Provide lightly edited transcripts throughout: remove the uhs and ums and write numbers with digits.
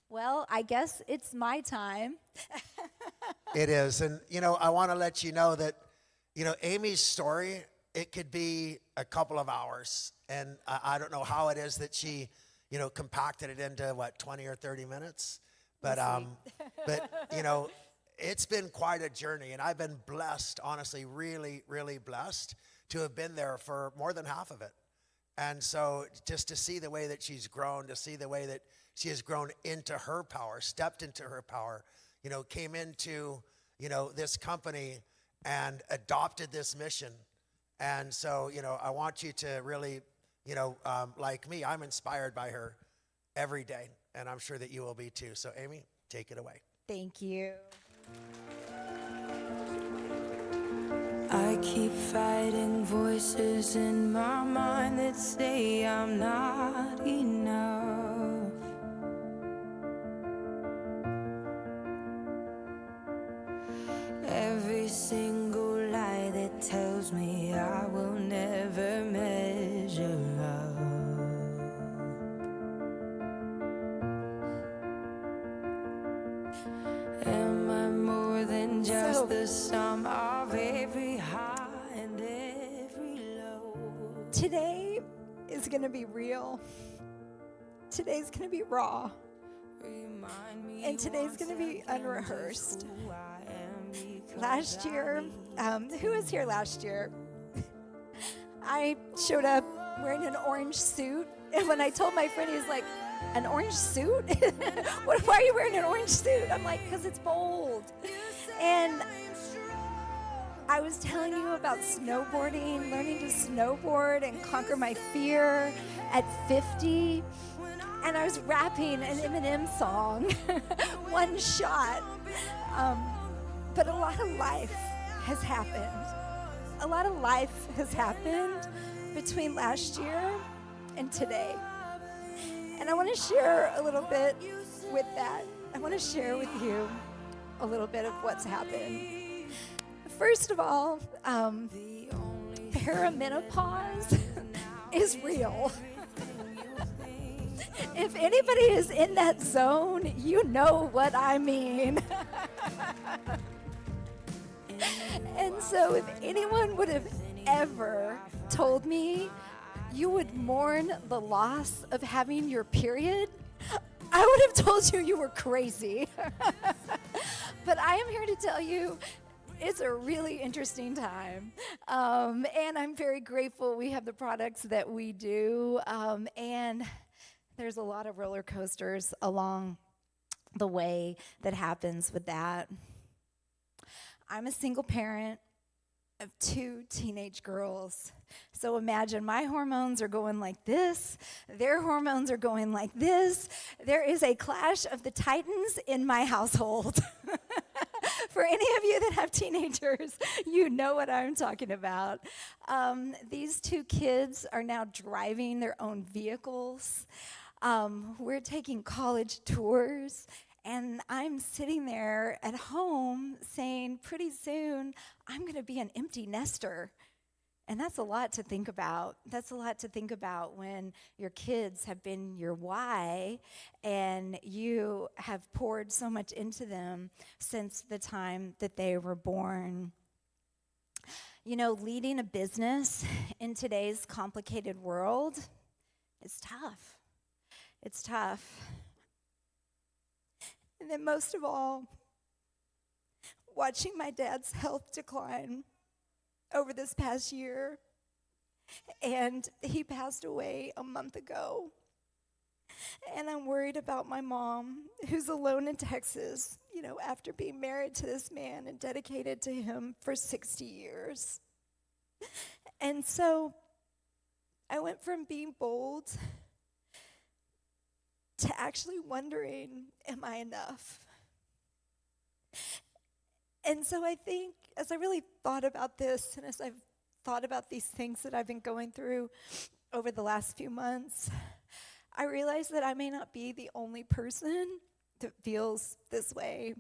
Well, I guess it's my time. It is. And, I want to let you know that, Amy's story, it could be a couple of hours. And I don't know how it is that she, compacted it into, 20 or 30 minutes. But, but it's been quite a journey. And I've been blessed, honestly, really, really blessed to have been there for more than half of it. And so just to see the way that she's grown, to see the way that she has grown into her power, stepped into her power, came into, this company and adopted this mission. And so, I want you to really, like me, I'm inspired by her every day. And I'm sure that you will be too. So Amy, take it away. Thank you. I keep fighting voices in my mind that say I'm not enough. Every single lie that tells me I will never measure up. Am I more than just the sum of every high and every low? Today is going to be real. Today's going to be raw. And today's going to be unrehearsed. Last year, who was here last year? I showed up wearing an orange suit. And when I told my friend, he was like, an orange suit? Why are you wearing an orange suit? I'm like, because it's bold. And I was telling you about snowboarding, learning to snowboard and conquer my fear at 50. And I was rapping an Eminem song, one shot. But a lot of life has happened. A lot of life has happened between last year and today. And I want to share a little bit with that. I want to share with you a little bit of what's happened. First of all, perimenopause is real. If anybody is in that zone, you know what I mean. And so if anyone would have ever told me you would mourn the loss of having your period, I would have told you you were crazy. But I am here to tell you it's a really interesting time. And I'm very grateful we have the products that we do. And there's a lot of roller coasters along the way that happens with that. I'm a single parent of 2 teenage girls. So imagine my hormones are going like this, their hormones are going like this. There is a clash of the titans in my household. For any of you that have teenagers, you know what I'm talking about. These 2 kids are now driving their own vehicles. We're taking college tours. And I'm sitting there at home saying, pretty soon, I'm going to be an empty nester. And that's a lot to think about. That's a lot to think about when your kids have been your why and you have poured so much into them since the time that they were born. You know, leading a business in today's complicated world is tough. It's tough. And then most of all, watching my dad's health decline over this past year. And he passed away a month ago. And I'm worried about my mom, who's alone in Texas, you know, after being married to this man and dedicated to him for 60 years. And so I went from being bold to actually wondering, am I enough? And so I think, as I really thought about this, and as I've thought about these things that I've been going through over the last few months, I realized that I may not be the only person that feels this way.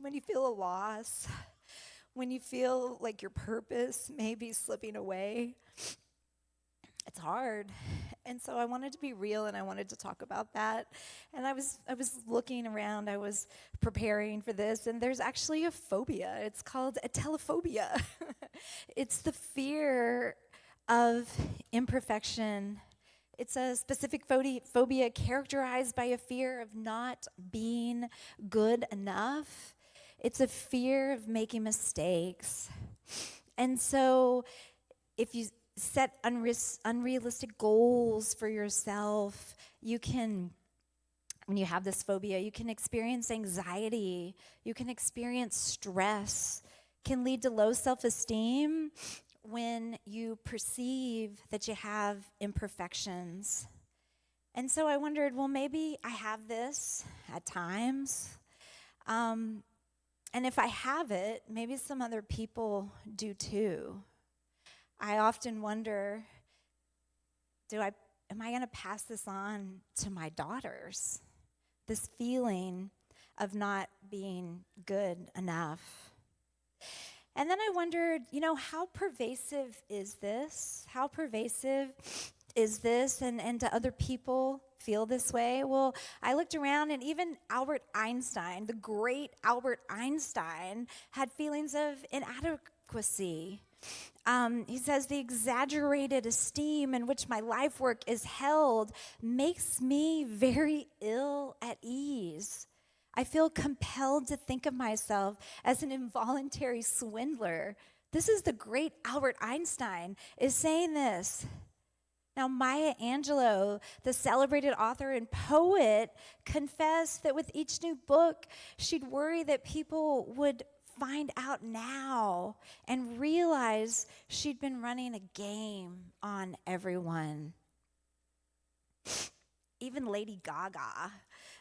When you feel a loss, when you feel like your purpose may be slipping away, it's hard. And so I wanted to be real, and I wanted to talk about that. And I was looking around, I was preparing for this, and there's actually a phobia. It's called atelophobia. It's the fear of imperfection. It's a specific phobia characterized by a fear of not being good enough. It's a fear of making mistakes. And so if you set unrealistic goals for yourself, when you have this phobia, you can experience anxiety, you can experience stress, can lead to low self-esteem when you perceive that you have imperfections. And so I wondered, well, maybe I have this at times. And if I have it, maybe some other people do too. I often wonder, am I going to pass this on to my daughters? This feeling of not being good enough. And then I wondered, how pervasive is this? How pervasive is this? And do other people feel this way? Well, I looked around, and even Albert Einstein, the great Albert Einstein, had feelings of inadequacy. He says, the exaggerated esteem in which my life work is held makes me very ill at ease. I feel compelled to think of myself as an involuntary swindler. This is the great Albert Einstein is saying this. Now, Maya Angelou, the celebrated author and poet, confessed that with each new book, she'd worry that people would find out now and realize she'd been running a game on everyone. Even Lady Gaga.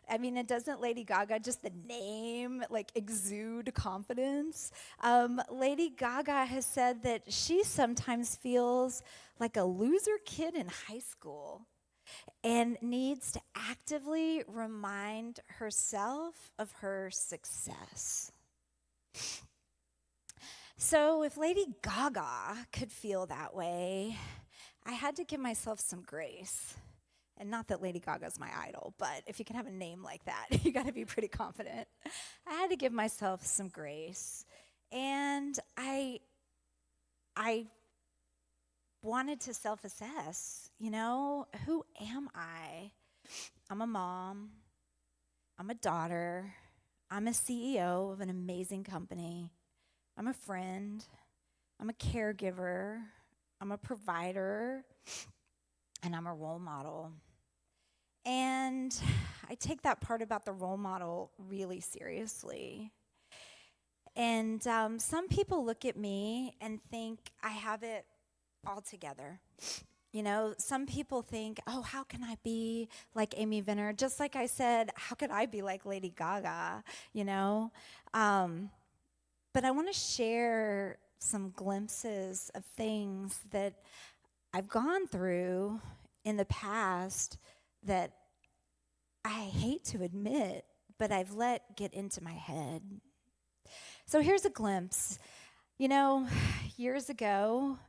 I mean, doesn't Lady Gaga, just the name, exude confidence? Lady Gaga has said that she sometimes feels like a loser kid in high school and needs to actively remind herself of her success. So if Lady Gaga could feel that way, I had to give myself some grace. And not that Lady Gaga's my idol, but if you can have a name like that, you got to be pretty confident. I had to give myself some grace. And I wanted to self-assess, who am I? I'm a mom. I'm a daughter. I'm a CEO of an amazing company. I'm a friend. I'm a caregiver. I'm a provider. And I'm a role model. And I take that part about the role model really seriously. And some people look at me and think I have it all together. Some people think, oh, how can I be like Amy Venner? Just like I said, how could I be like Lady Gaga, But I want to share some glimpses of things that I've gone through in the past that I hate to admit, but I've let get into my head. So here's a glimpse. Years ago,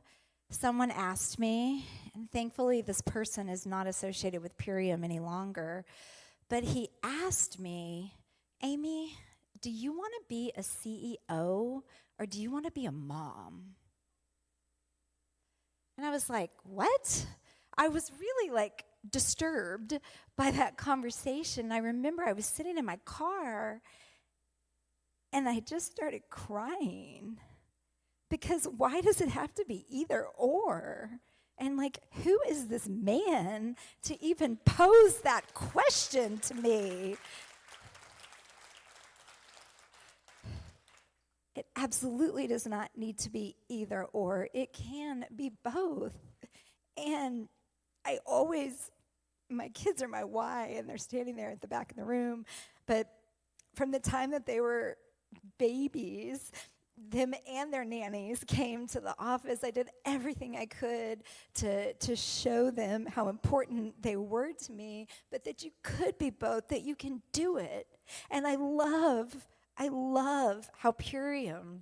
someone asked me, and thankfully this person is not associated with Purium any longer, but he asked me, Amy, do you want to be a CEO or do you want to be a mom? And I was like, what? I was really disturbed by that conversation. I remember I was sitting in my car and I just started crying. Because why does it have to be either or? And who is this man to even pose that question to me? It absolutely does not need to be either or. It can be both. And my kids are my why, and they're standing there at the back of the room. But from the time that they were babies, them and their nannies came to the office. I did everything I could to show them how important they were to me, but that you could be both, that you can do it. And I love how Purium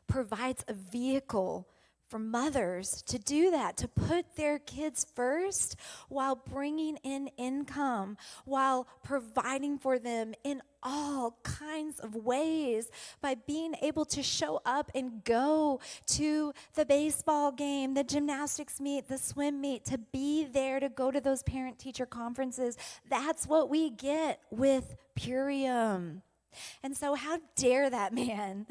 provides a vehicle for mothers to do that, to put their kids first while bringing in income, while providing for them in all kinds of ways, by being able to show up and go to the baseball game, the gymnastics meet, the swim meet, to be there, to go to those parent-teacher conferences. That's what we get with Purium. And so how dare that man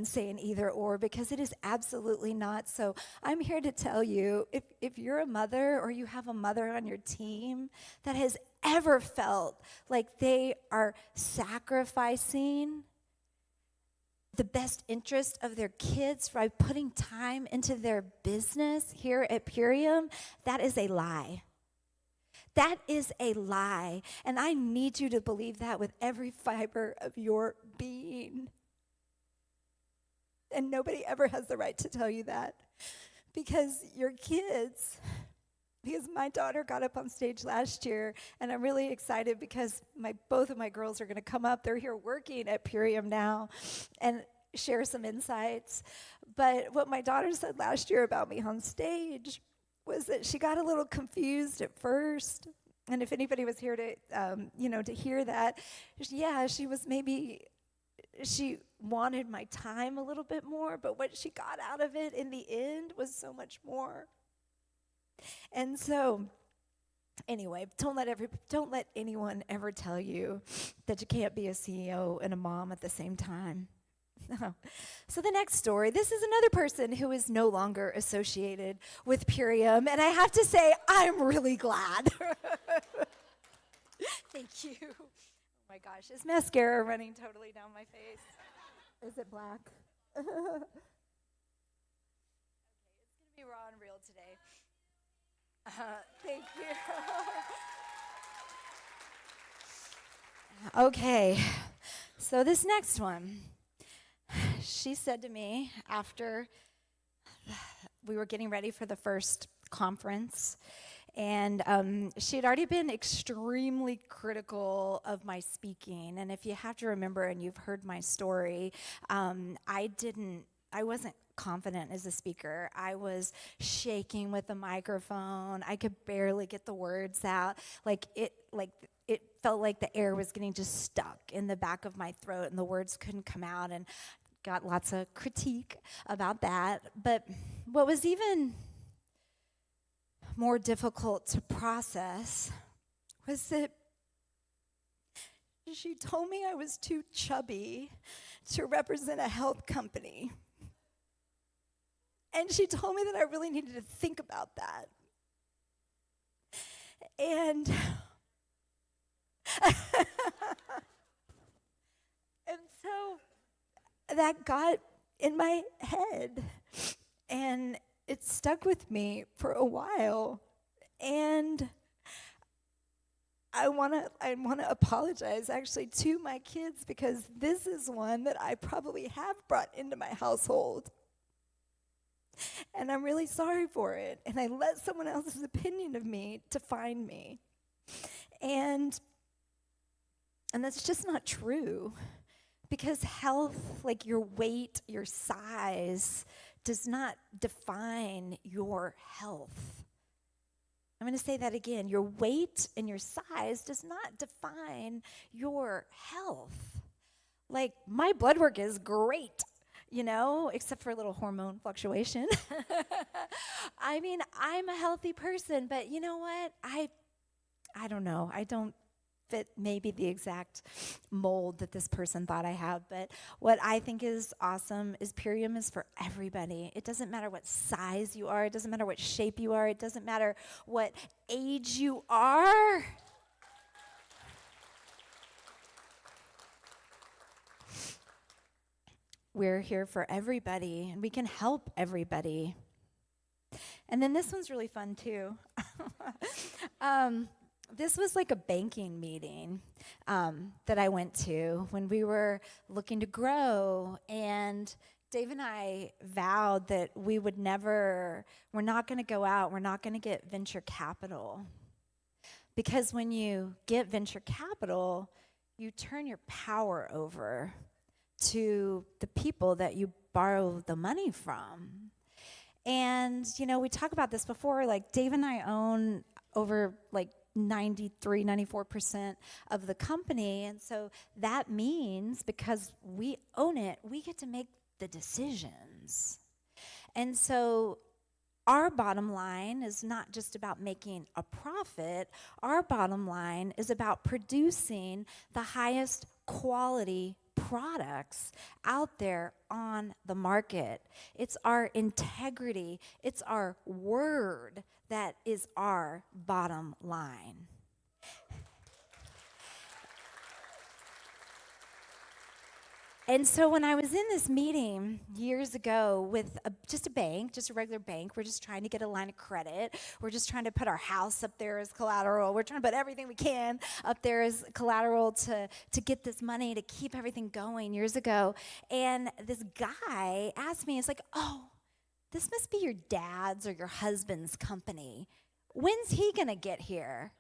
say an either or, because it is absolutely not. So I'm here to tell you, if you're a mother or you have a mother on your team that has ever felt like they are sacrificing the best interest of their kids by putting time into their business here at Purium, that is a lie. That is a lie, and I need you to believe that with every fiber of your being. And nobody ever has the right to tell you that, because your kids, because my daughter got up on stage last year, and I'm really excited because both of my girls are going to come up. They're here working at Purium now and share some insights. But what my daughter said last year about me on stage was that she got a little confused at first. And if anybody was here to, to hear that, she wanted my time a little bit more, but what she got out of it in the end was so much more. And so, anyway, don't let anyone ever tell you that you can't be a CEO and a mom at the same time. So the next story, this is another person who is no longer associated with Purium, and I have to say, I'm really glad. Thank you. Oh my gosh, is mascara running totally down my face? Is it black? Okay, it's going to be raw and real today. Thank you. Okay, so this next one. She said to me after we were getting ready for the first conference, and she had already been extremely critical of my speaking. And if you have to remember, and you've heard my story, I wasn't confident as a speaker. I was shaking with the microphone. I could barely get the words out. It felt like the air was getting just stuck in the back of my throat, and the words couldn't come out, and got lots of critique about that. But what was even more difficult to process was that she told me I was too chubby to represent a health company. And she told me that I really needed to think about that. And and so that got in my head, and it stuck with me for a while. And I want to apologize actually to my kids, because this is one that I probably have brought into my household. And I'm really sorry for it. And I let someone else's opinion of me define me. And that's just not true. Because health, like your weight, your size, does not define your health. I'm going to say that again. Your weight and your size does not define your health. Like, my blood work is great, except for a little hormone fluctuation. I mean, I'm a healthy person, but you know what? I don't know. I don't fit maybe the exact mold that this person thought I have, but what I think is awesome is Purium is for everybody. It doesn't matter what size you are. It doesn't matter what shape you are. It doesn't matter what age you are. We're here for everybody, and we can help everybody. And then this one's really fun too. This was like a banking meeting that I went to when we were looking to grow, and Dave and I vowed that we're not going to go out, we're not going to get venture capital. Because when you get venture capital, you turn your power over to the people that you borrow the money from. And, we talk about this before, like Dave and I own over like 93, 94% of the company. And so that means because we own it, we get to make the decisions. And so our bottom line is not just about making a profit. Our bottom line is about producing the highest quality products out there on the market. It's our integrity, it's our word that is our bottom line. And so when I was in this meeting years ago with just a bank, just a regular bank, we're just trying to get a line of credit. We're just trying to put our house up there as collateral. We're trying to put everything we can up there as collateral to get this money, to keep everything going years ago. And this guy asked me, it's like, oh, this must be your dad's or your husband's company. When's he going to get here?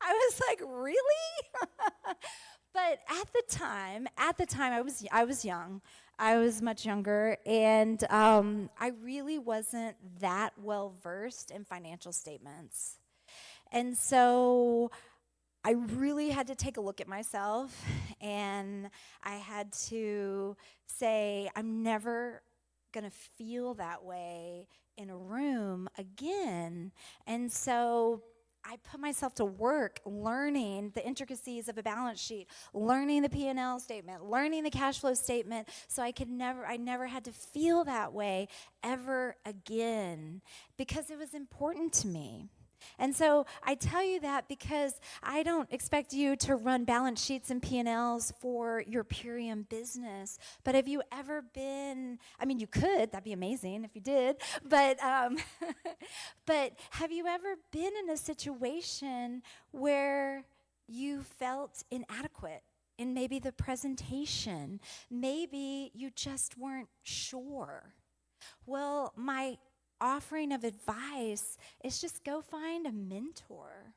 I was like, really? But at the time, I was young. I was much younger, and I really wasn't that well versed in financial statements. And so I really had to take a look at myself, and I had to say, I'm never going to feel that way in a room again. And so I put myself to work learning the intricacies of a balance sheet, learning the P&L statement, learning the cash flow statement, so I never had to feel that way ever again, because it was important to me. And so I tell you that because I don't expect you to run balance sheets and P&Ls for your Purium business. But have you ever been, you could, that'd be amazing if you did, but but have you ever been in a situation where you felt inadequate in maybe the presentation? Maybe you just weren't sure. Well, my offering of advice is just go find a mentor.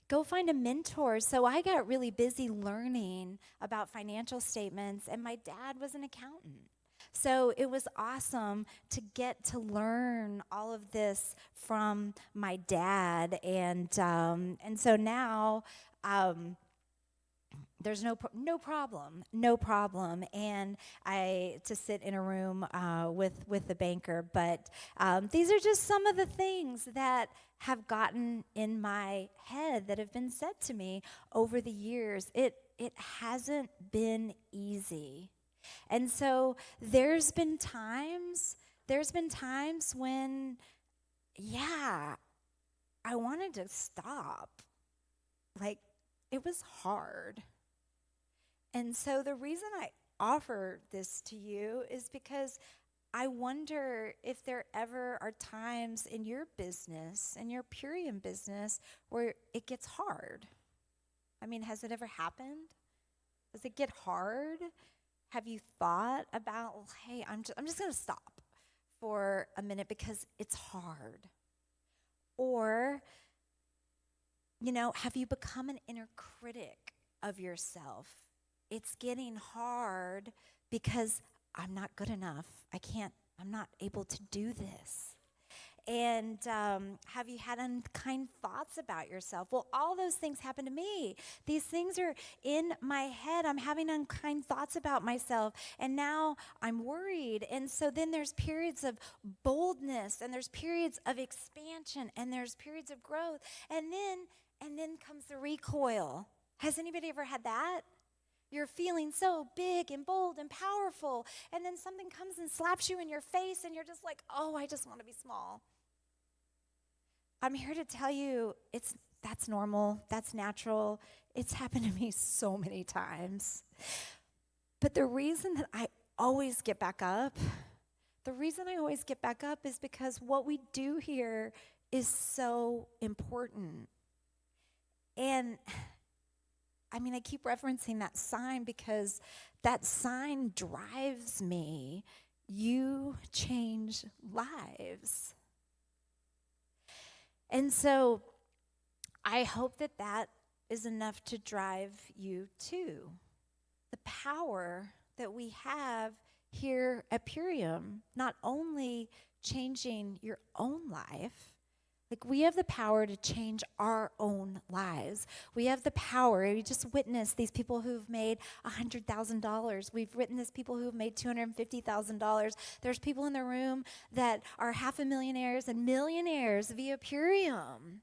Go find a mentor. So I got really busy learning about financial statements, and my dad was an accountant. So it was awesome to get to learn all of this from my dad, and so now there's no problem, and to sit in a room with the banker. But these are just some of the things that have gotten in my head that have been said to me over the years. It hasn't been easy, and so there's been times when, yeah, I wanted to stop. Like, it was hard. And so the reason I offer this to you is because I wonder if there ever are times in your business, in your Purium business, where it gets hard. Has it ever happened? Does it get hard? Have you thought about, hey, I'm just going to stop for a minute because it's hard? Or, have you become an inner critic of yourself? It's getting hard because I'm not good enough. I'm not able to do this. And have you had unkind thoughts about yourself? Well, all those things happen to me. These things are in my head. I'm having unkind thoughts about myself, and now I'm worried. And so then there's periods of boldness, and there's periods of expansion, and there's periods of growth. And then comes the recoil. Has anybody ever had that? You're feeling so big and bold and powerful, and then something comes and slaps you in your face, and you're just like, oh, I just want to be small. I'm here to tell you that's normal, that's natural. It's happened to me so many times. But the reason that I always get back up, is because what we do here is so important. And I keep referencing that sign because that sign drives me. You change lives. And so I hope that is enough to drive you too. The power that we have here at Purium, not only changing your own life, like we have the power to change our own lives. We have the power. We just witnessed these people who've made $100,000. We've witnessed people who've made $250,000. There's people in the room that are $500,000 and millionaires via Purium.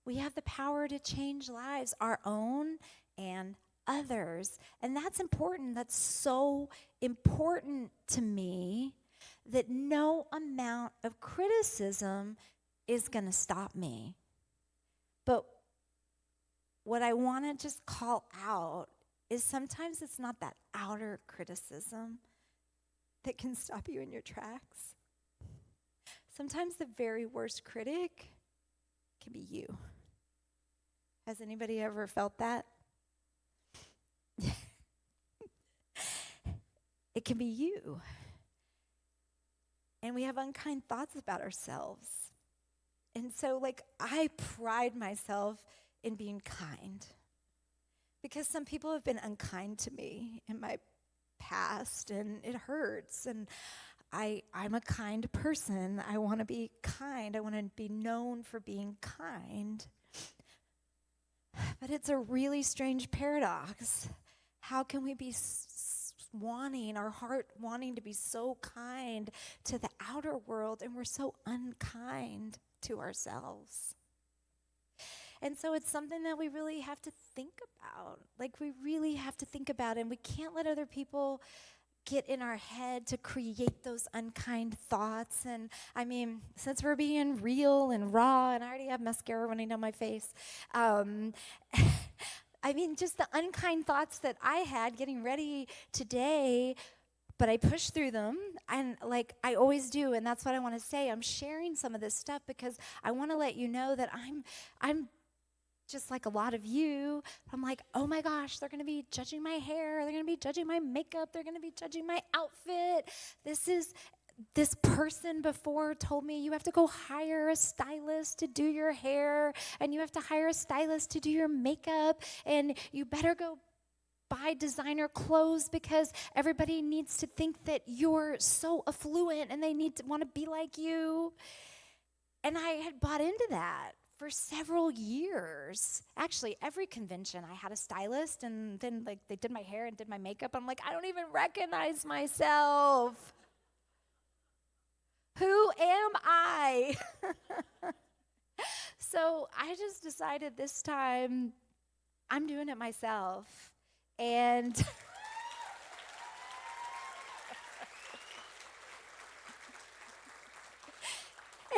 We have the power to change lives, our own and others. And that's important. That's so important to me that no amount of criticism is going to stop me. But what I want to just call out is sometimes it's not that outer criticism that can stop you in your tracks. Sometimes the very worst critic can be you. Has anybody ever felt that? It can be you. And we have unkind thoughts about ourselves. And so, I pride myself in being kind. Because some people have been unkind to me in my past, and it hurts. And I'm a kind person. I want to be kind. I want to be known for being kind. But it's a really strange paradox. How can we be our heart wanting to be so kind to the outer world, and we're so unkind to ourselves? And so it's something that we really have to think about. We really have to think about it, and we can't let other people get in our head to create those unkind thoughts. And I mean, since we're being real and raw, and I already have mascara running down my face, I mean, just the unkind thoughts that I had getting ready today, but I pushed through them, and I always do, and that's what I want to say. I'm sharing some of this stuff because I want to let you know that I'm just like a lot of you. I'm like, oh my gosh, they're going to be judging my hair, they're going to be judging my makeup, they're going to be judging my outfit. This person before told me you have to go hire a stylist to do your hair, and you have to hire a stylist to do your makeup, and you better go buy designer clothes because everybody needs to think that you're so affluent and they need to want to be like you. And I had bought into that for several years. Actually, every convention I had a stylist, and then they did my hair and did my makeup. I'm like, I don't even recognize myself. Who am I? So I just decided this time I'm doing it myself. And and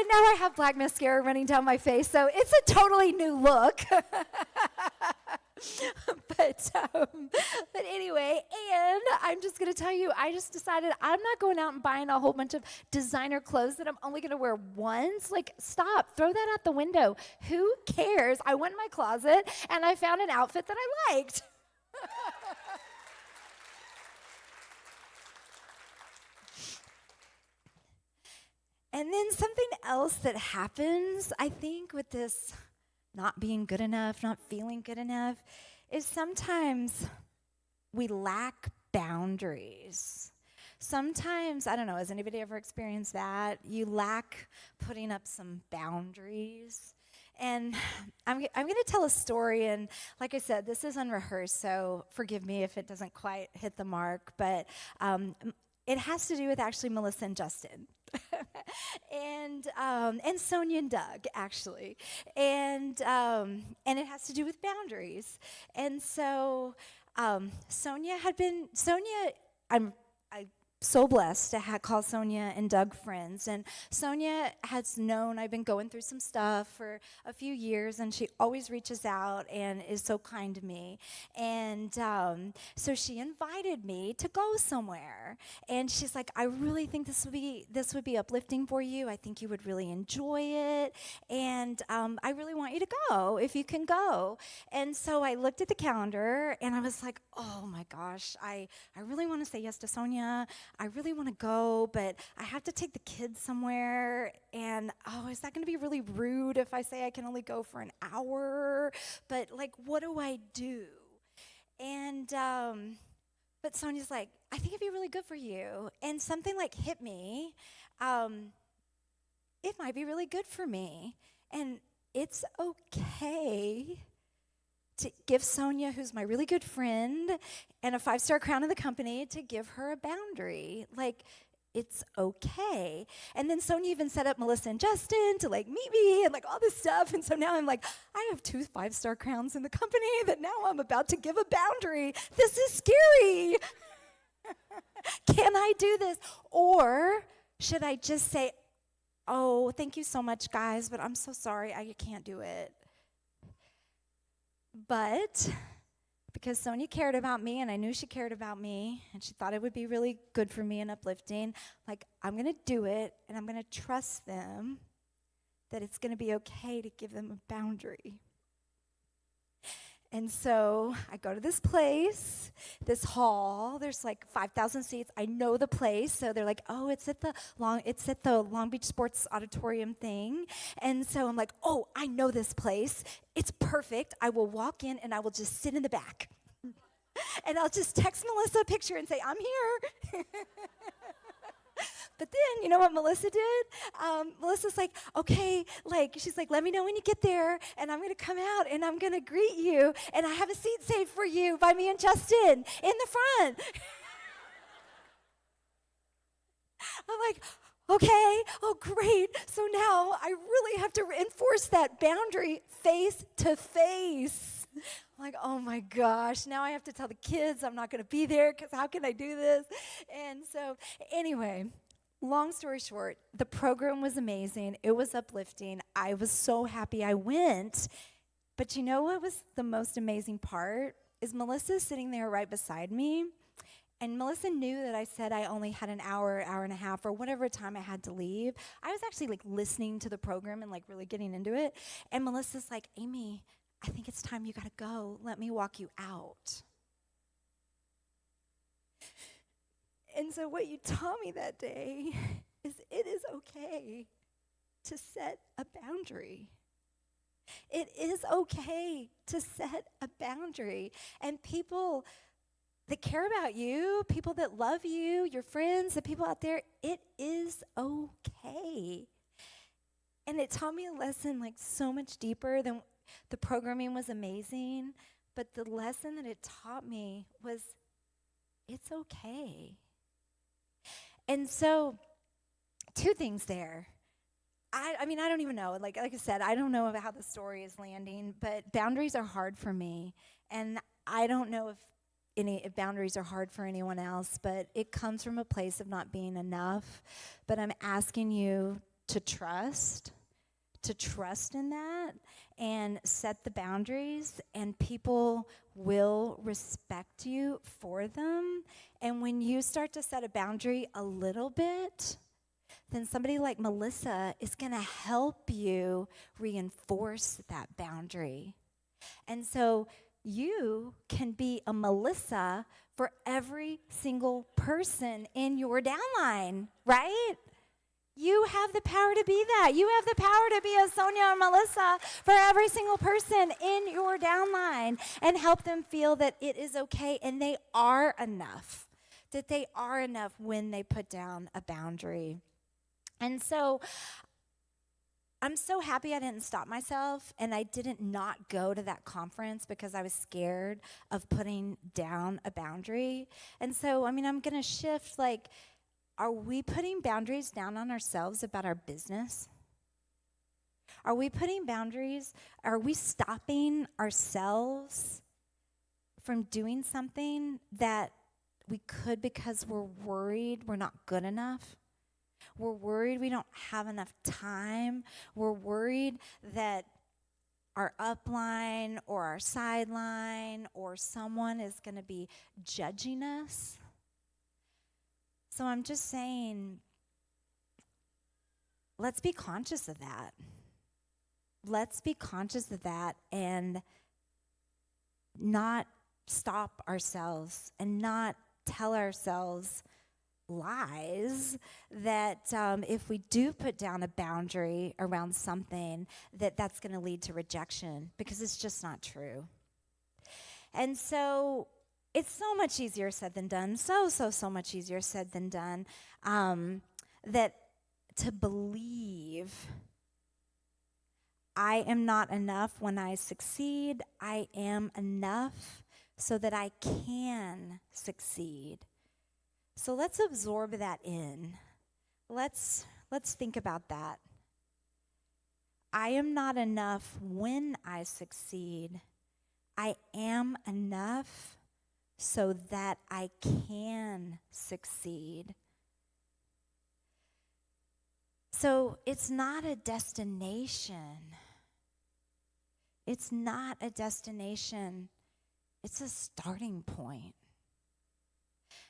now I have black mascara running down my face, so it's a totally new look. But anyway, and I'm just going to tell you, I just decided I'm not going out and buying a whole bunch of designer clothes that I'm only going to wear once. Stop. Throw that out the window. Who cares? I went in my closet, and I found an outfit that I liked. And then something else that happens, I think, with this not being good enough, not feeling good enough, is sometimes we lack boundaries. Sometimes, I don't know, has anybody ever experienced that? You lack putting up some boundaries. And I'm going to tell a story, and like I said, this is unrehearsed, so forgive me if it doesn't quite hit the mark, but it has to do with actually Melissa and Justin. and Sonia and Doug, actually. And it has to do with boundaries. And so Sonia, I'm so blessed to call Sonia and Doug friends. And Sonia has known I've been going through some stuff for a few years, and she always reaches out and is so kind to me. And so she invited me to go somewhere. And she's like, I really think this would be uplifting for you. I think you would really enjoy it. And I really want you to go, if you can go. And so I looked at the calendar, and I was like, oh my gosh, I really want to say yes to Sonia. I really want to go, but I have to take the kids somewhere, and is that going to be really rude if I say I can only go for an hour? But what do I do? And But Sonia's like, I think it'd be really good for you. And something like hit me. It might be really good for me. And it's okay to give Sonia, who's my really good friend and a 5-star crown in the company, to give her a boundary. Like, it's okay. And then Sonia even set up Melissa and Justin to like meet me and like all this stuff. And so now I'm like, I have 2 5-star crowns in the company that now I'm about to give a boundary. This is scary. Can I do this? Or should I just say, oh, thank you so much, guys, but I'm so sorry, I can't do it. But because Sonia cared about me, and I knew she cared about me, and she thought it would be really good for me and uplifting, like, I'm going to do it, and I'm going to trust them that it's going to be okay to give them a boundary. And so I go to this place, this hall. There's like 5,000 seats. I know the place, so they're like, "Oh, it's at the Long Beach Sports Auditorium thing." And so I'm like, "Oh, I know this place. It's perfect. I will walk in and I will just sit in the back, and I'll just text Melissa a picture and say I'm here." But then, you know what Melissa did? Melissa's like, okay, like, she's like, let me know when you get there, and I'm going to come out, and I'm going to greet you, and I have a seat saved for you by me and Justin in the front. I'm like, okay, oh, great. So now I really have to enforce that boundary face to face. I'm like, oh my gosh, now I have to tell the kids I'm not going to be there because how can I do this? And so anyway, long story short, the program was amazing. It was uplifting. I was so happy I went. But you know what was the most amazing part? Is Melissa sitting there right beside me. And Melissa knew that I said I only had an hour, hour and a half, or whatever time I had to leave. I was actually like listening to the program and like really getting into it. And Melissa's like, Amy, I think it's time you gotta go. Let me walk you out. And so what you taught me that day is it is okay to set a boundary. It is okay to set a boundary. And people that care about you, people that love you, your friends, the people out there, it is okay. And it taught me a lesson like so much deeper than the programming was amazing, but the lesson that it taught me was it's okay. And so, 2 things there. I mean, I don't even know. Like I said, I don't know about how the story is landing, but boundaries are hard for me. And I don't know if boundaries are hard for anyone else, but it comes from a place of not being enough. But I'm asking you to trust in that and set the boundaries, and people will respect you for them. And when you start to set a boundary a little bit, then somebody like Melissa is going to help you reinforce that boundary. And so you can be a Melissa for every single person in your downline, right? You have the power to be that. You have the power to be a Sonia or Melissa for every single person in your downline and help them feel that it is okay and they are enough, that they are enough when they put down a boundary. And so I'm so happy I didn't stop myself and I didn't not go to that conference because I was scared of putting down a boundary. And so, I mean, I'm going to shift, like, are we putting boundaries down on ourselves about our business? Are we putting boundaries? Are we stopping ourselves from doing something that we could because we're worried we're not good enough? We're worried we don't have enough time. We're worried that our upline or our sideline or someone is going to be judging us. So I'm just saying, let's be conscious of that. Let's be conscious of that and not stop ourselves and not tell ourselves lies that if we do put down a boundary around something, that's going to lead to rejection, because it's just not true. And so it's so much easier said than done. So much easier said than done. That to believe I am not enough when I succeed. I am enough so that I can succeed. So let's absorb that in. Let's think about that. I am not enough when I succeed. I am enough so that I can succeed. So it's not a destination. It's not a destination. It's a starting point.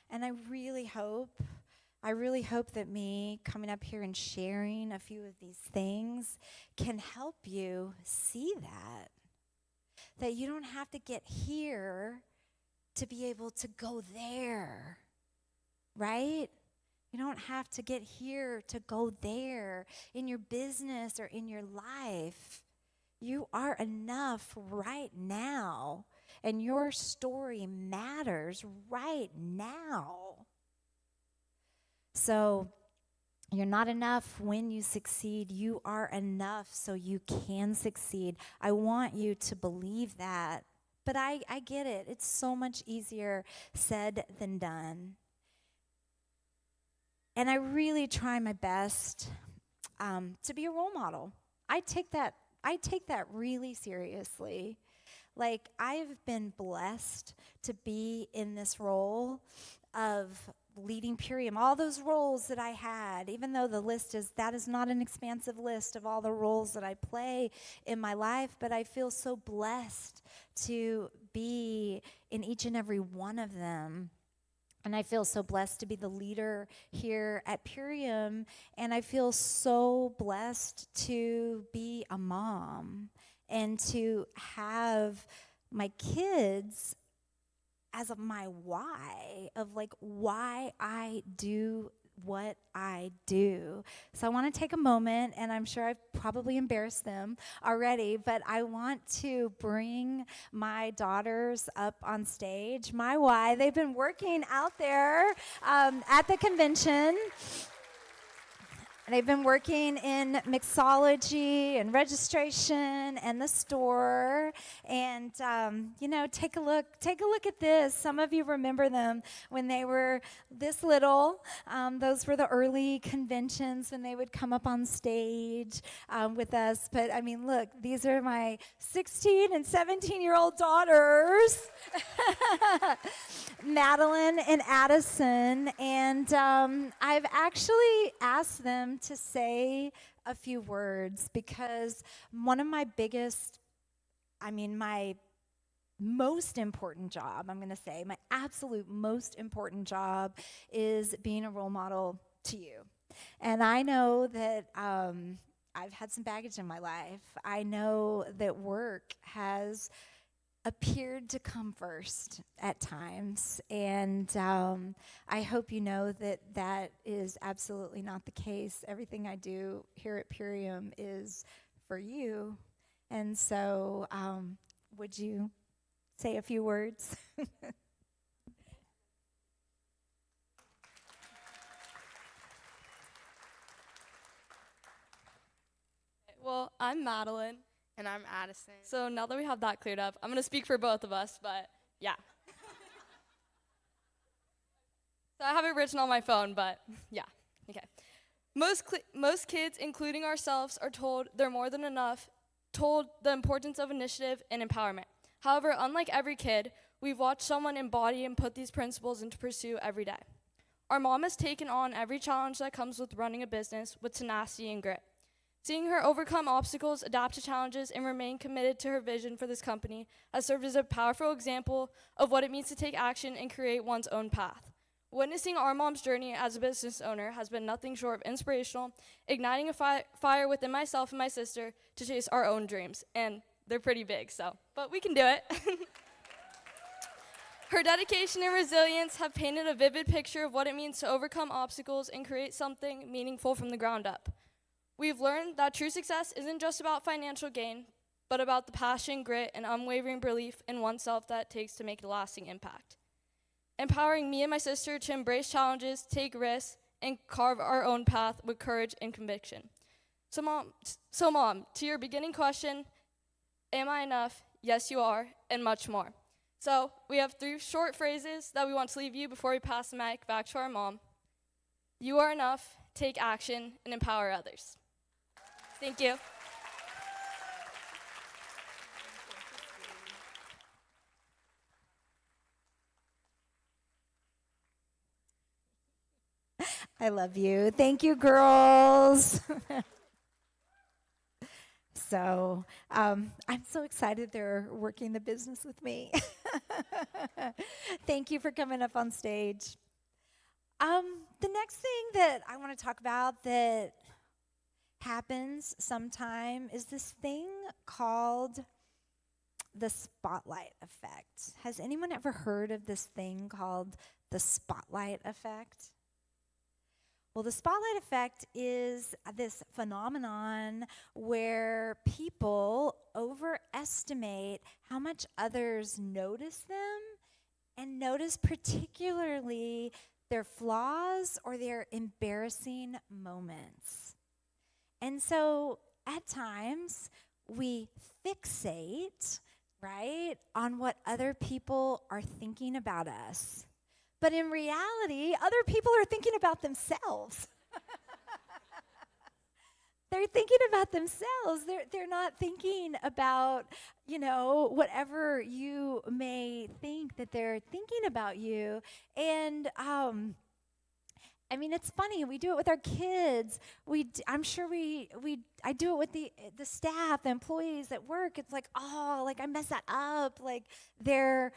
And I really hope that me coming up here and sharing a few of these things can help you see that you don't have to get here to be able to go there, right? You don't have to get here to go there in your business or in your life. You are enough right now, and your story matters right now. So you're not enough when you succeed. You are enough so you can succeed. I want you to believe that. But I get it. It's so much easier said than done. And I really try my best to be a role model. I take that really seriously. Like, I've been blessed to be in this role of leading Purium, all those roles that I had, even though that is not an expansive list of all the roles that I play in my life, but I feel so blessed to be in each and every one of them. And I feel so blessed to be the leader here at Purium, and I feel so blessed to be a mom and to have my kids as my why of like why I do what I do. So I want to take a moment, and I'm sure I've probably embarrassed them already, but I want to bring my daughters up on stage. My why, they've been working out there at the convention. They've been working in mixology and registration and the store. And, take a look at this. Some of you remember them when they were this little. Those were the early conventions when they would come up on stage with us. But, I mean, look, these are my 16 and 17-year-old daughters, Madeline and Addison. And I've actually asked them to say a few words because one of my most important job, I'm going to say, my absolute most important job is being a role model to you. And I know that I've had some baggage in my life. I know that work has appeared to come first at times, and I hope you know that is absolutely not the case. Everything I do here at Purium is for you, and so would you say a few words? Well, I'm Madeline. And I'm Addison. So now that we have that cleared up, I'm going to speak for both of us, but yeah. So I have it written on my phone, but yeah, okay. Most kids, including ourselves, are told they're more than enough, told the importance of initiative and empowerment. However, unlike every kid, we've watched someone embody and put these principles into pursuit every day. Our mom has taken on every challenge that comes with running a business with tenacity and grit. Seeing her overcome obstacles, adapt to challenges, and remain committed to her vision for this company has served as a powerful example of what it means to take action and create one's own path. Witnessing our mom's journey as a business owner has been nothing short of inspirational, igniting a fire within myself and my sister to chase our own dreams. And they're pretty big, but we can do it. Her dedication and resilience have painted a vivid picture of what it means to overcome obstacles and create something meaningful from the ground up. We've learned that true success isn't just about financial gain, but about the passion, grit, and unwavering belief in oneself that it takes to make a lasting impact. empowering me and my sister to embrace challenges, take risks, and carve our own path with courage and conviction. So mom, to your beginning question, am I enough? Yes, you are, and much more. So we have 3 short phrases that we want to leave you before we pass the mic back to our mom. You are enough, take action, and empower others. Thank you. I love you. Thank you, girls. So I'm so excited they're working the business with me. Thank you for coming up on stage. The next thing that I want to talk about that happens sometime is this thing called the spotlight effect. Has anyone ever heard of this thing called the spotlight effect? Well, the spotlight effect is this phenomenon where people overestimate how much others notice them and notice particularly their flaws or their embarrassing moments. And so at times we fixate, right, on what other people are thinking about us. But in reality, other people are thinking about themselves. They're thinking about themselves. They're not thinking about, whatever you may think that they're thinking about you. And it's funny. We do it with our kids. I'm sure I do it with the staff, the employees at work. It's like, I messed that up. Like they're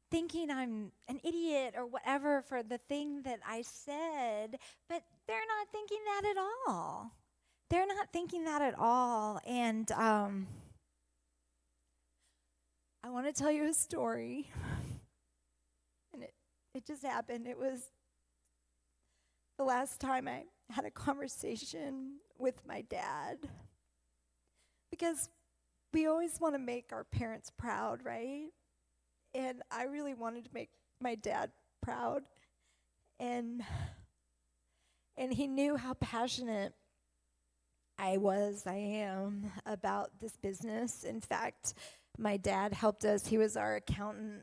thinking I'm an idiot or whatever for the thing that I said, but they're not thinking that at all. They're not thinking that at all. And I want to tell you a story. And it just happened. It was the last time I had a conversation with my dad. Because we always want to make our parents proud, right? And I really wanted to make my dad proud. And he knew how passionate I am about this business. In fact, my dad helped us. He was our accountant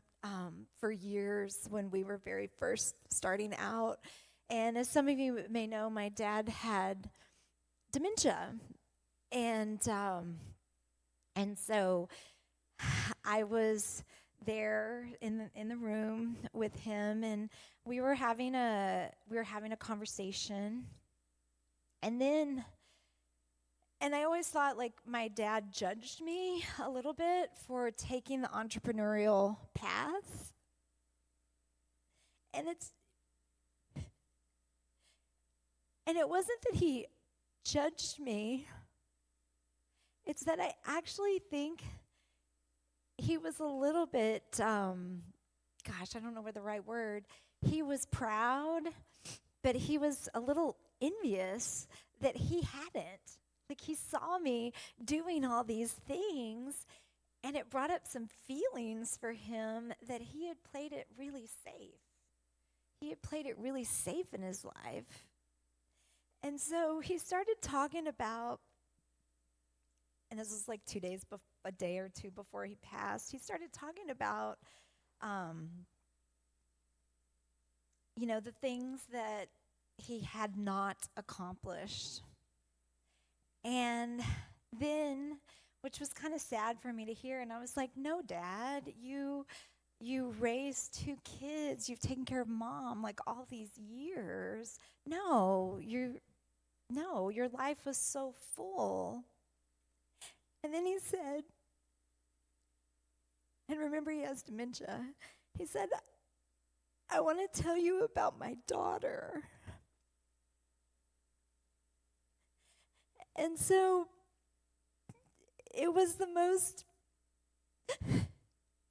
for years when we were very first starting out. And as some of you may know, my dad had dementia. And so I was there in the room with him, and we were having a conversation. And I always thought like my dad judged me a little bit for taking the entrepreneurial path. And it wasn't that he judged me. It's that I actually think he was a little bit, I don't know what the right word. He was proud, but he was a little envious that he hadn't. Like he saw me doing all these things, and it brought up some feelings for him that he had played it really safe. He had played it really safe in his life. And so he started talking about, and this was like a day or two before he passed, he started talking about, the things that he had not accomplished. And then, which was kind of sad for me to hear, and I was like, no, Dad, you raised 2 kids. You've taken care of Mom like all these years. No, your life was so full. And then he said, and remember he has dementia, he said, I want to tell you about my daughter. And so it was the most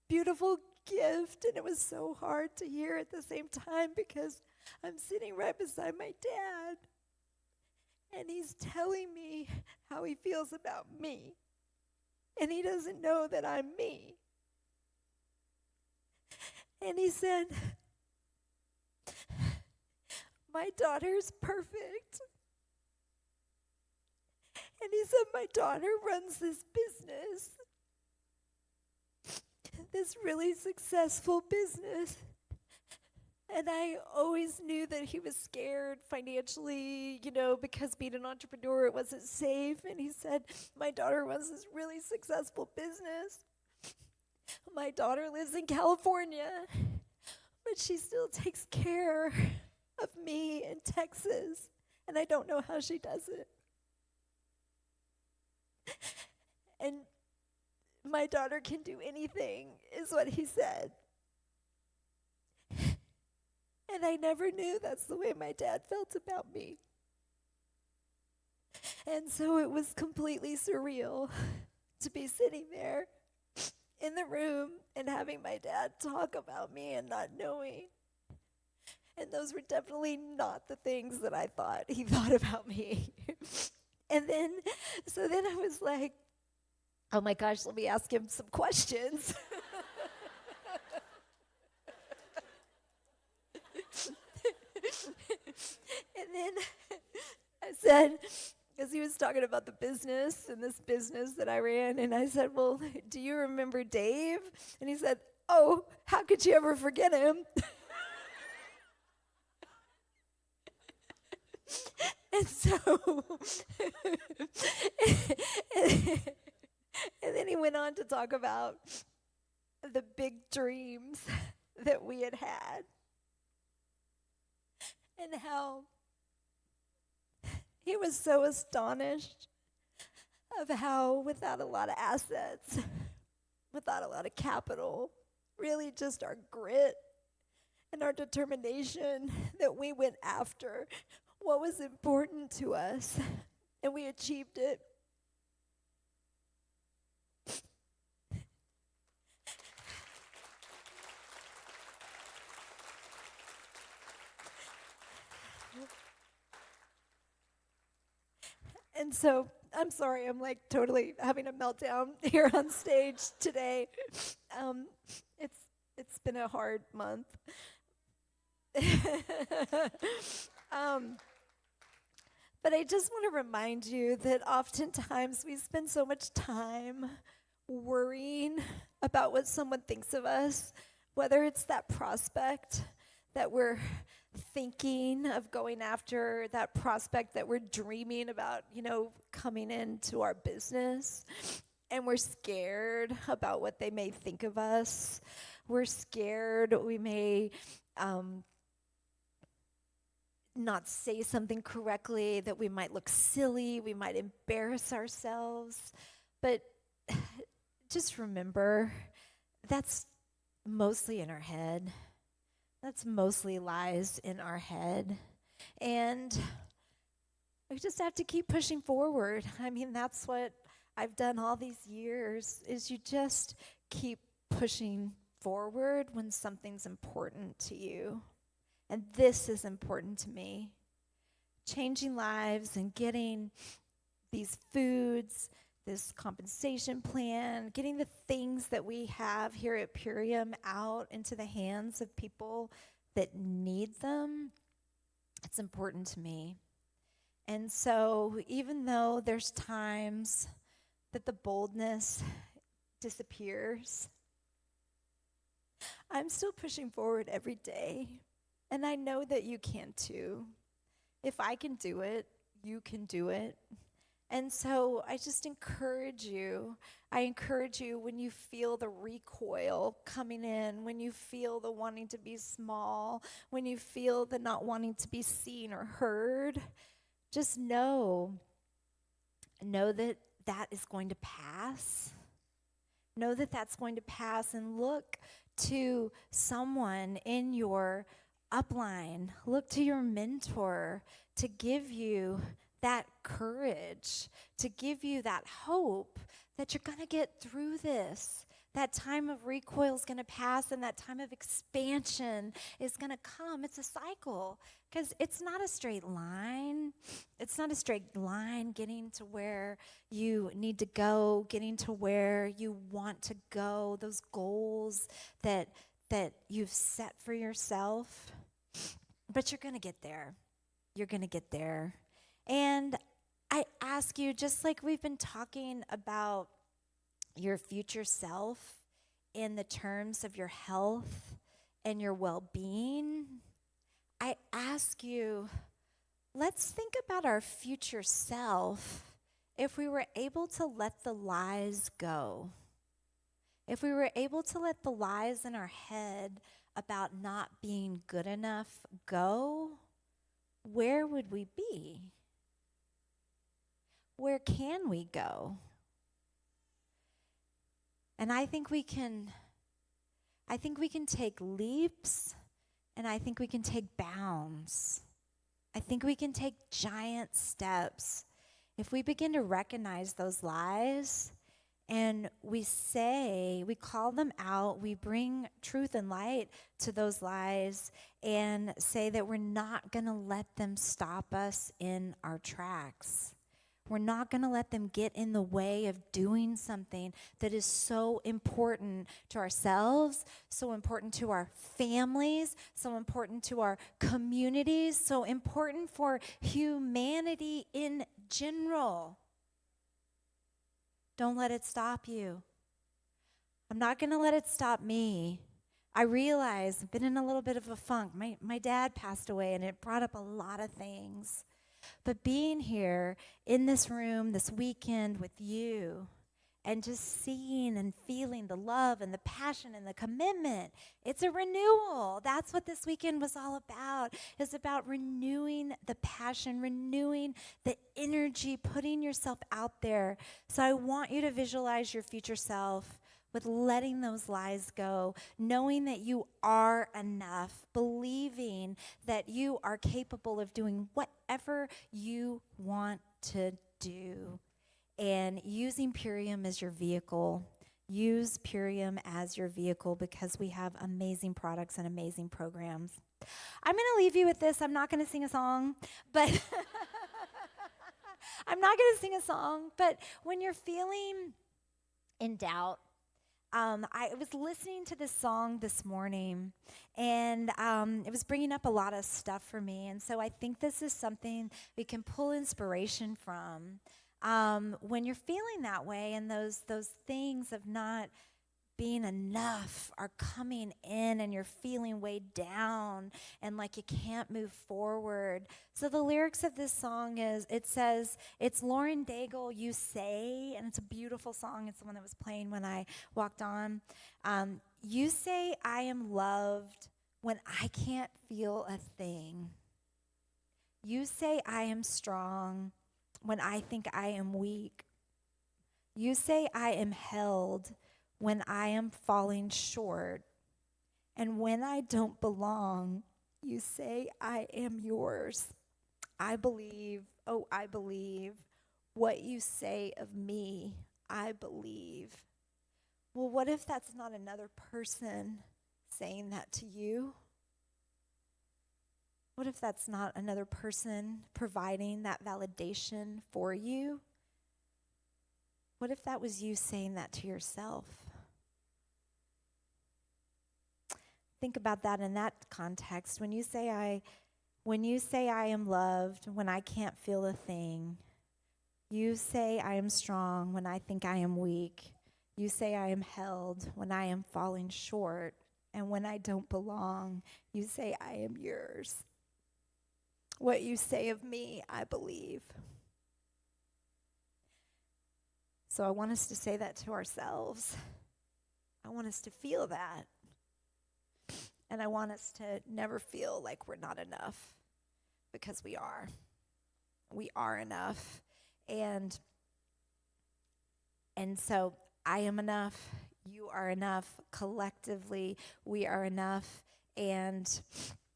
beautiful gift, and it was so hard to hear at the same time because I'm sitting right beside my dad, and he's telling me how he feels about me, and he doesn't know that I'm me. And he said, my daughter's perfect. And he said, my daughter runs this business, this really successful business. And I always knew that he was scared financially, because being an entrepreneur, it wasn't safe. And he said, my daughter runs this really successful business. My daughter lives in California, but she still takes care of me in Texas. And I don't know how she does it. And my daughter can do anything, is what he said. And I never knew that's the way my dad felt about me. And so it was completely surreal to be sitting there in the room and having my dad talk about me and not knowing. And those were definitely not the things that I thought he thought about me. And then I was like, oh my gosh, let me ask him some questions. And then I said, because he was talking about the business and this business that I ran, and I said, well, do you remember Dave? And he said, oh, how could you ever forget him? And so, and then he went on to talk about the big dreams that we had had. And how he was so astonished of how, without a lot of assets, without a lot of capital, really just our grit and our determination, that we went after what was important to us, and we achieved it. And so, I'm sorry, I'm like totally having a meltdown here on stage today. It's been a hard month. But I just want to remind you that oftentimes we spend so much time worrying about what someone thinks of us, whether it's that prospect that we're thinking of going after, that prospect that we're dreaming about, coming into our business, and we're scared about what they may think of us. We're scared we may not say something correctly, that we might look silly, we might embarrass ourselves. But just remember, that's mostly in our head. That's mostly lies in our head. And we just have to keep pushing forward. I mean, that's what I've done all these years, is you just keep pushing forward when something's important to you. And this is important to me. Changing lives and getting these foods, this compensation plan, getting the things that we have here at Purium out into the hands of people that need them, it's important to me. And so even though there's times that the boldness disappears, I'm still pushing forward every day. And I know that you can too. If I can do it, you can do it. And so I just encourage you. I encourage you, when you feel the recoil coming in, when you feel the wanting to be small, when you feel the not wanting to be seen or heard, just know that that is going to pass. Know that that's going to pass, and look to someone in your upline. Look to your mentor to give you that courage, to give you that hope that you're going to get through this. That time of recoil is going to pass, and that time of expansion is going to come. It's a cycle, because it's not a straight line. It's not a straight line getting to where you need to go, getting to where you want to go, those goals that you've set for yourself. But you're going to get there. you're going to get there. And I ask you, just like we've been talking about your future self in the terms of your health and your well-being, I ask you, let's think about our future self if we were able to let the lies go. If we were able to let the lies in our head about not being good enough go, where would we be? Where can we go? And I think we can take leaps, and I think we can take bounds. I think we can take giant steps if we begin to recognize those lies and we call them out, we bring truth and light to those lies and say that we're not going to let them stop us in our tracks. We're not going to let them get in the way of doing something that is so important to ourselves, so important to our families, so important to our communities, so important for humanity in general. Don't let it stop you. I'm not going to let it stop me. I realize I've been in a little bit of a funk. My dad passed away, and it brought up a lot of things. But being here in this room this weekend with you and just seeing and feeling the love and the passion and the commitment, it's a renewal. That's what this weekend was all about. It's about renewing the passion, renewing the energy, putting yourself out there. So I want you to visualize your future self with letting those lies go, knowing that you are enough, believing that you are capable of doing whatever you want to do, and using Purium as your vehicle. Use Purium as your vehicle because we have amazing products and amazing programs. I'm going to leave you with this. I'm not going to sing a song, but when you're feeling in doubt, I was listening to this song this morning, and it was bringing up a lot of stuff for me. And so I think this is something we can pull inspiration from when you're feeling that way, and those things of not being enough are coming in, and you're feeling weighed down and like you can't move forward. So the lyrics of this song says, it's Lauren Daigle, You Say, and it's a beautiful song. It's the one that was playing when I walked on. You say I am loved when I can't feel a thing. You say I am strong when I think I am weak. You say I am held when I am falling short. And when I don't belong, you say I am yours. I believe, oh, I believe what you say of me. I believe. Well, what if that's not another person saying that to you? What if that's not another person providing that validation for you? What if that was you saying that to yourself? Think about that in that context. When you say I am loved when I can't feel a thing. You say I am strong when I think I am weak. You say I am held when I am falling short. And when I don't belong, you say I am yours. What you say of me, I believe. So I want us to say that to ourselves. I want us to feel that. And I want us to never feel like we're not enough, because we are. We are enough. And so I am enough. You are enough. Collectively, we are enough. And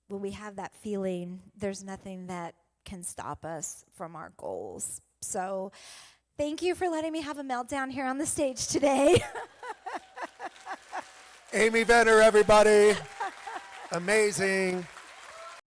when we have that feeling, there's nothing that can stop us from our goals. So thank you for letting me have a meltdown here on the stage today. Amy Venner, everybody. Amazing.